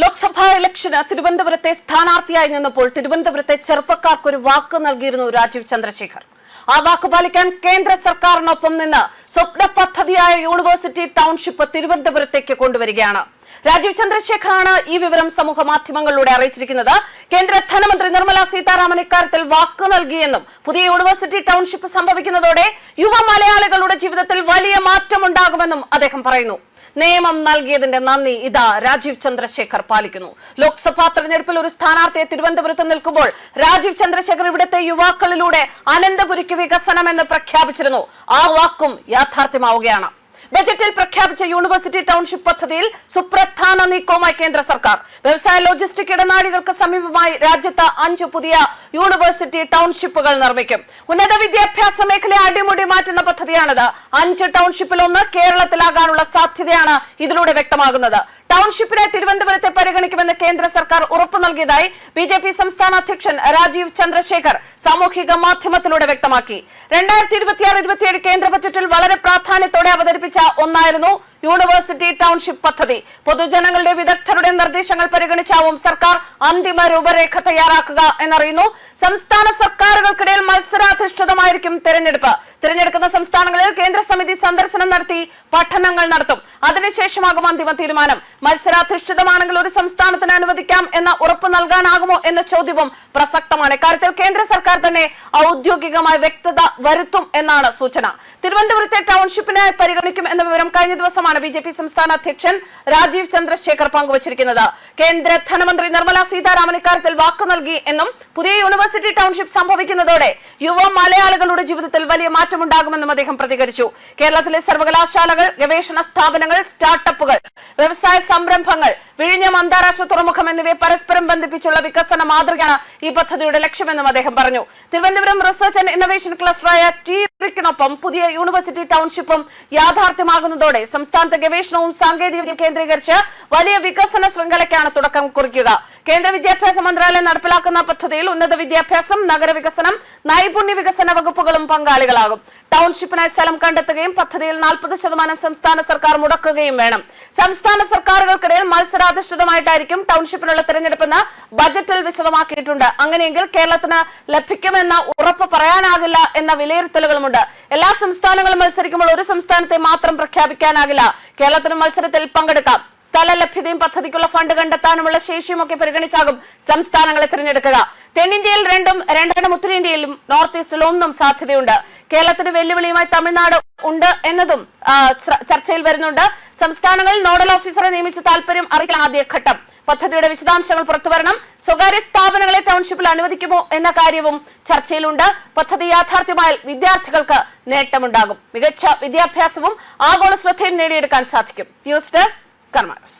ലോക്സഭാ ഇലക്ഷന് തിരുവനന്തപുരത്തെ സ്ഥാനാർത്ഥിയായി നിന്നപ്പോൾ തിരുവനന്തപുരത്തെ ചെറുപ്പക്കാർക്ക് ഒരു വാക്ക് നൽകിയിരുന്നു രാജീവ് ചന്ദ്രശേഖർ. ആ വാക്ക് പാലിക്കാൻ കേന്ദ്ര സർക്കാരിനൊപ്പം നിന്ന് സ്വപ്ന പദ്ധതിയായ യൂണിവേഴ്സിറ്റി ടൗൺഷിപ്പ് തിരുവനന്തപുരത്തേക്ക് കൊണ്ടുവരികയാണ്. രാജീവ് ചന്ദ്രശേഖറാണ് ഈ വിവരം സമൂഹ മാധ്യമങ്ങളിലൂടെ അറിയിച്ചിരിക്കുന്നത്. കേന്ദ്ര ധനമന്ത്രി നിർമ്മല സീതാരാമൻ ഇക്കാര്യത്തിൽ വാക്ക് നൽകിയെന്നും പുതിയ യൂണിവേഴ്സിറ്റി ടൗൺഷിപ്പ് സംഭവിക്കുന്നതോടെ യുവ മലയാളികളുടെ ജീവിതത്തിൽ വലിയ മാറ്റമുണ്ടാകുമെന്നും അദ്ദേഹം പറയുന്നു. നിയമം നൽകിയതിന്റെ നന്ദി ഇതാ രാജീവ് ചന്ദ്രശേഖർ പാലിക്കുന്നു. ലോക്സഭാ തെരഞ്ഞെടുപ്പിൽ ഒരു സ്ഥാനാർത്ഥിയെ തിരുവനന്തപുരത്ത് നിൽക്കുമ്പോൾ രാജീവ് ചന്ദ്രശേഖർ ഇവിടുത്തെ യുവാക്കളിലൂടെ അനന്തപുരിക്ക് വികസനം എന്ന് പ്രഖ്യാപിച്ചിരുന്നു. ആ വാക്കും യാഥാർത്ഥ്യമാവുകയാണ്. ബജറ്റിൽ പ്രഖ്യാപിച്ച യൂണിവേഴ്സിറ്റി ടൗൺഷിപ്പ് പദ്ധതിയിൽ സുപ്രധാന നീക്കവുമായി കേന്ദ്ര സർക്കാർ. വ്യവസായ ലോജിസ്റ്റിക് ഇടനാഴികൾക്ക് സമീപമായി രാജ്യത്ത് 5 പുതിയ യൂണിവേഴ്സിറ്റി ടൗൺഷിപ്പുകൾ നിർമ്മിക്കും. ഉന്നത വിദ്യാഭ്യാസ മേഖലയെ അടിമുടി മാറ്റുന്ന പദ്ധതിയാണിത്. 5 ടൗൺഷിപ്പിൽ ഒന്ന് കേരളത്തിലാകാനുള്ള സാധ്യതയാണ് ഇതിലൂടെ വ്യക്തമാകുന്നത്. ടൗൺഷിപ്പിനെ തിരുവനന്തപുരത്തെ പരിഗണിക്കുമെന്ന് കേന്ദ്ര സർക്കാർ ഉറപ്പു നൽകിയതായി ബിജെപി സംസ്ഥാന അധ്യക്ഷൻ രാജീവ് ചന്ദ്രശേഖർ സാമൂഹിക മാധ്യമത്തിലൂടെ വ്യക്തമാക്കി. 2026-27 കേന്ദ്ര ബജറ്റിൽ വളരെ പ്രാധാന്യത്തോടെ അവതരിപ്പിച്ച ഒന്നായിരുന്നു യൂണിവേഴ്സിറ്റി ടൗൺഷിപ്പ് പദ്ധതി. പൊതുജനങ്ങളുടെ വിദഗ്ധരുടെ നിർദ്ദേശങ്ങൾ പരിഗണിച്ചാവും സർക്കാർ അന്തിമ രൂപരേഖ തയ്യാറാക്കുക എന്നറിയുന്നു. സംസ്ഥാന സർക്കാരുകൾക്കിടയിൽ മത്സരാധിഷ്ഠിതമായിരിക്കും തിരഞ്ഞെടുക്കുന്ന സംസ്ഥാനങ്ങളിൽ കേന്ദ്ര സമിതി സന്ദർശനം നടത്തി പഠനങ്ങൾ നടത്തും. അതിനുശേഷമാകും അന്തിമ തീരുമാനം. മത്സരാധിഷ്ഠിതമാണെങ്കിൽ ഒരു സംസ്ഥാനത്തിന് അനുവദിക്കാം എന്ന ഉറപ്പ് നൽകാനാകുമോ എന്ന ചോദ്യവും പ്രസക്തമാണ്. ഇക്കാര്യത്തിൽ കേന്ദ്ര സർക്കാർ തന്നെ ഔദ്യോഗികമായി വ്യക്തത വരുത്തും എന്നാണ് സൂചന. തിരുവനന്തപുരത്തെ ടൗൺഷിപ്പിനെ പരിഗണിക്കും എന്ന വിവരം കഴിഞ്ഞ ദിവസമാണ് ബിജെപി സംസ്ഥാന അധ്യക്ഷൻ രാജീവ് ചന്ദ്രശേഖർ പങ്കുവച്ചിരിക്കുന്നത്. കേന്ദ്ര ധനമന്ത്രി നിർമ്മല സീതാരാമൻ ഇക്കാര്യത്തിൽ വാക്ക് നൽകി എന്നും പുതിയ യൂണിവേഴ്സിറ്റി ടൗൺഷിപ്പ് സംഭവിക്കുന്നതോടെ യുവ മലയാളികളുടെ ജീവിതത്തിൽ വലിയ മാറ്റമുണ്ടാകുമെന്നും അദ്ദേഹം പ്രതികരിച്ചു. കേരളത്തിലെ സർവകലാശാലകൾ, ഗവേഷണ സ്ഥാപനങ്ങൾ, സ്റ്റാർട്ടപ്പുകൾ, വ്യവസായ സംരംഭങ്ങൾ, വിഴിഞ്ഞം അന്താരാഷ്ട്ര തുറമുഖം എന്നിവയെ പരസ്പരം ബന്ധിപ്പിച്ചുള്ള വികസന മാതൃകയാണ് ഈ പദ്ധതിയുടെ ലക്ഷ്യമെന്നും അദ്ദേഹം പറഞ്ഞു. തിരുവനന്തപുരം റിസർച്ച് ആൻഡ് ഇന്നൊവേഷൻ ക്ലസ്റ്ററായ ടിറിക്കിനൊപ്പം പുതിയ യൂണിവേഴ്സിറ്റി ടൗൺഷിപ്പും യാഥാർത്ഥ്യമാകുന്നതോടെ സംസ്ഥാനത്തെ ഗവേഷണവും സാങ്കേതികവിദ്യയും കേന്ദ്രീകരിച്ച് വലിയ വികസന ശൃംഖലയ്ക്കാണ് തുടക്കം കുറിക്കുക. കേന്ദ്ര വിദ്യാഭ്യാസ മന്ത്രാലയം നടപ്പിലാക്കുന്ന പദ്ധതിയിൽ ഉന്നത വിദ്യാഭ്യാസം, നഗരവികസനം, നൈപുണ്യ വികസന വകുപ്പുകളും പങ്കാളികളാകും. ടൗൺഷിപ്പിനായി സ്ഥലം കണ്ടെത്തുകയും പദ്ധതിയിൽ 40% സംസ്ഥാന സർക്കാർ മുടക്കുകയും വേണം. സംസ്ഥാന സർക്കാരുകൾക്കിടയിൽ മത്സരാധിഷ്ഠിതമായിട്ടായിരിക്കും ടൗൺഷിപ്പിനുള്ള തിരഞ്ഞെടുപ്പെന്ന് ബജറ്റിൽ വിശദമാക്കിയിട്ടുണ്ട്. അങ്ങനെയെങ്കിൽ കേരളത്തിന് ലഭിക്കുമെന്ന ഉറപ്പ് പറയാനാകില്ല എന്ന വിലയിരുത്തലുകളുമുണ്ട്. എല്ലാ സംസ്ഥാനങ്ങളും മത്സരിക്കുമ്പോൾ ഒരു സംസ്ഥാനത്തെ മാത്രം പ്രഖ്യാപിക്കാനാകില്ല. കേരളത്തിന് മത്സരത്തിൽ പങ്കെടുക്കാം. സ്ഥല ലഭ്യതയും പദ്ധതിക്കുള്ള ഫണ്ട് കണ്ടെത്താനുമുള്ള ശേഷിയും ഒക്കെ പരിഗണിച്ചാകും സംസ്ഥാനങ്ങളെ തിരഞ്ഞെടുക്കുക. തെന്നിന്ത്യയിൽ 2 ഉത്തരേന്ത്യയിലും നോർത്ത് ഈസ്റ്റിൽ 1 സാധ്യതയുണ്ട്. കേരളത്തിന് വെല്ലുവിളിയുമായി തമിഴ്നാട് ഉണ്ട് എന്നതും ചർച്ചയിൽ വരുന്നുണ്ട്. സംസ്ഥാനങ്ങളിൽ നോഡൽ ഓഫീസറെ നിയമിച്ച് താല്പര്യം അറിയിക്കാൻ ആദ്യഘട്ടം. പദ്ധതിയുടെ വിശദാംശങ്ങൾ പുറത്തുവരണം. സ്വകാര്യ സ്ഥാപനങ്ങളെ ടൗൺഷിപ്പിൽ അനുവദിക്കുമോ എന്ന കാര്യവും ചർച്ചയിലുണ്ട്. പദ്ധതി യാഥാർത്ഥ്യമായാൽ വിദ്യാർത്ഥികൾക്ക് നേട്ടമുണ്ടാകും. മികച്ച വിദ്യാഭ്യാസവും ആഗോള ശ്രദ്ധയും നേടിയെടുക്കാൻ സാധിക്കും. ന്യൂസ് ഡെസ്ക് കർമ്മ ന്യൂസ്.